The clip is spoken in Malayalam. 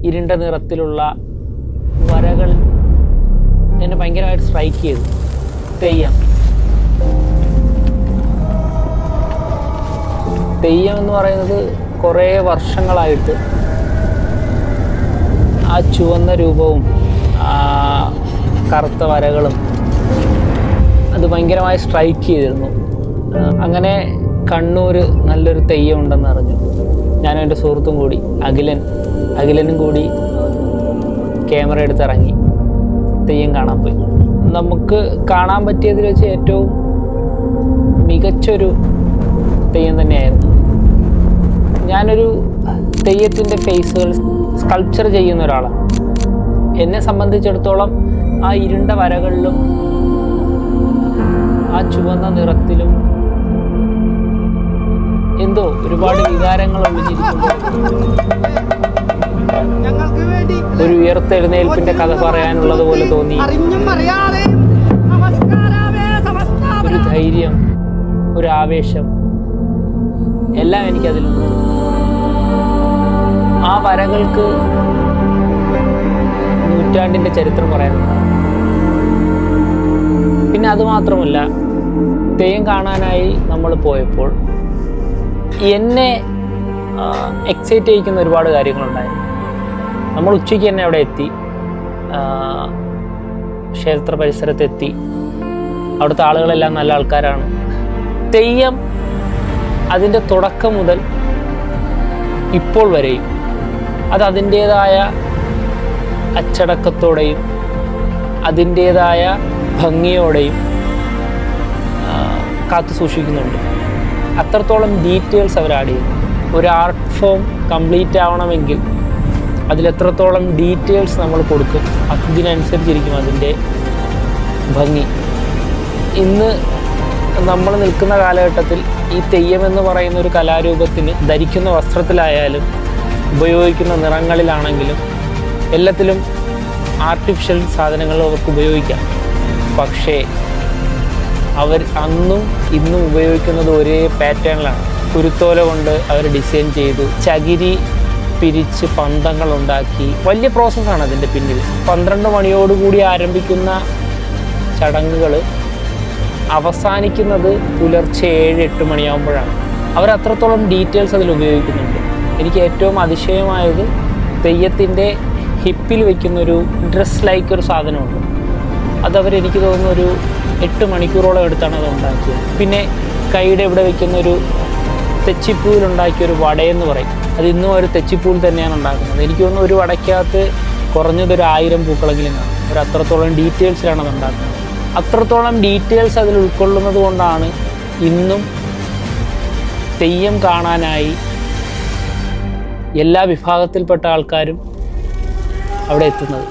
ഇരുണ്ട നിറത്തിലുള്ള വരകൾ എന്നെ ഭയങ്കരമായിട്ട് സ്ട്രൈക്ക് ചെയ്തു. തെയ്യം എന്ന് പറയുന്നത് കുറേ വർഷങ്ങളായിട്ട് ആ ചുവന്ന രൂപവും ആ കറുത്ത വരകളും അത് ഭയങ്കരമായി സ്ട്രൈക്ക് ചെയ്തിരുന്നു. അങ്ങനെ കണ്ണൂർ നല്ലൊരു തെയ്യം ഉണ്ടെന്ന് അറിഞ്ഞു. ഞാനും എൻ്റെ സുഹൃത്തും കൂടി അഖിലനും കൂടി ക്യാമറ എടുത്തിറങ്ങി തെയ്യം കാണാൻ പോയി. നമുക്ക് കാണാൻ പറ്റിയതിൽ വെച്ച് ഏറ്റവും മികച്ചൊരു തെയ്യം തന്നെയായിരുന്നു. ഞാനൊരു തെയ്യത്തിൻ്റെ ഫേസുകൾ സ്കൾപ്ചർ ചെയ്യുന്ന ഒരാളാണ്. എന്നെ സംബന്ധിച്ചിടത്തോളം ആ ഇരുണ്ട വരകളിലും ആ ചുവന്ന നിറത്തിലും എന്തോ ഒരുപാട് വികാരങ്ങൾ ഒളിഞ്ഞിരിക്കുന്നു. ഒരു ഉയർത്തെഴുന്നേൽപ്പിന്റെ കഥ പറയാനുള്ളത് പോലെ തോന്നി. ഒരു ധൈര്യം, ഒരു ആവേശം എല്ലാം എനിക്കതിലുണ്ട്. ആ വരകൾക്ക് നൂറ്റാണ്ടിന്റെ ചരിത്രം പറയാനുണ്ട്. പിന്നെ അതുമാത്രമല്ല, തെയ്യം കാണാനായി നമ്മൾ പോയപ്പോൾ എന്നെ എക്സൈറ്റ് ചെയ്യിക്കുന്ന ഒരുപാട് കാര്യങ്ങളുണ്ടായിരുന്നു. നമ്മൾ ഉച്ചയ്ക്ക് തന്നെ അവിടെ എത്തി, ക്ഷേത്ര പരിസരത്തെത്തി. അവിടുത്തെ ആളുകളെല്ലാം നല്ല ആൾക്കാരാണ്. തെയ്യം അതിൻ്റെ തുടക്കം മുതൽ ഇപ്പോൾ വരെയും അത് അതിൻ്റേതായ അച്ചടക്കത്തോടെയും അതിൻ്റേതായ ഭംഗിയോടെയും കാത്തു സൂക്ഷിക്കുന്നുണ്ട്. അത്രത്തോളം ഡീറ്റെയിൽസ് അവർ ആഡ് ചെയ്യുന്നു. ഒരു ആർട്ട് ഫോം കംപ്ലീറ്റ് ആവണമെങ്കിൽ അതിലെത്രത്തോളം ഡീറ്റെയിൽസ് നമ്മൾ കൊടുക്കും, അതിനനുസരിച്ചിരിക്കും അതിൻ്റെ ഭംഗി. ഇന്ന് നമ്മൾ നിൽക്കുന്ന കാലഘട്ടത്തിൽ ഈ തെയ്യം എന്ന് പറയുന്ന ഒരു കലാരൂപത്തിന് ധരിക്കുന്ന വസ്ത്രത്തിലായാലും ഉപയോഗിക്കുന്ന നിറങ്ങളിലാണെങ്കിലും എല്ലാത്തിലും ആർട്ടിഫിഷ്യൽ സാധനങ്ങൾ അവർക്ക് ഉപയോഗിക്കാം. പക്ഷേ അവർ അന്നും ഇന്നും ഉപയോഗിക്കുന്നത് ഒരേ പാറ്റേണിലാണ്. കുരുത്തോല കൊണ്ട് അവർ ഡിസൈൻ ചെയ്തു, ചകിരി പിരിച്ച് പന്തങ്ങൾ ഉണ്ടാക്കി. വലിയ പ്രോസസ്സാണ് അതിൻ്റെ പിന്നിൽ. 12 മണിയോടുകൂടി ആരംഭിക്കുന്ന ചടങ്ങുകൾ അവസാനിക്കുന്നത് പുലർച്ചെ 7-8 മണിയാകുമ്പോഴാണ്. അവരത്രത്തോളം ഡീറ്റെയിൽസ് അതിൽ ഉപയോഗിക്കുന്നുണ്ട്. എനിക്ക് ഏറ്റവും അതിശയമായത് തെയ്യത്തിൻ്റെ ഹിപ്പിൽ വയ്ക്കുന്നൊരു ഡ്രസ് ലൈക്ക് ഒരു സാധനമുണ്ട്. അതവരെനിക്ക് തോന്നുന്നു ഒരു 8 മണിക്കൂറോളം എടുത്താണ് അത് ഉണ്ടാക്കിയത്. പിന്നെ കൈയുടെ ഇവിടെ വയ്ക്കുന്നൊരു തെച്ചിപ്പൂവിലുണ്ടാക്കിയൊരു വടയെന്ന് പറയും. അത് ഇന്നും ഒരു തെച്ചിപ്പൂവിൽ തന്നെയാണ് ഉണ്ടാക്കുന്നത്. എനിക്ക് തോന്നുന്നു ഒരു വടയ്ക്കകത്ത് കുറഞ്ഞതൊരു 1000 പൂക്കളെങ്കിലും കാണും. അത്രത്തോളം ഡീറ്റെയിൽസിലാണ് അത് ഉണ്ടാക്കുന്നത്. അത്രത്തോളം ഡീറ്റെയിൽസ് അതിൽ ഉൾക്കൊള്ളുന്നത് കൊണ്ടാണ് ഇന്നും തെയ്യം കാണാനായി എല്ലാ വിഭാഗത്തിൽപ്പെട്ട ആൾക്കാരും അവിടെ എത്തുന്നത്.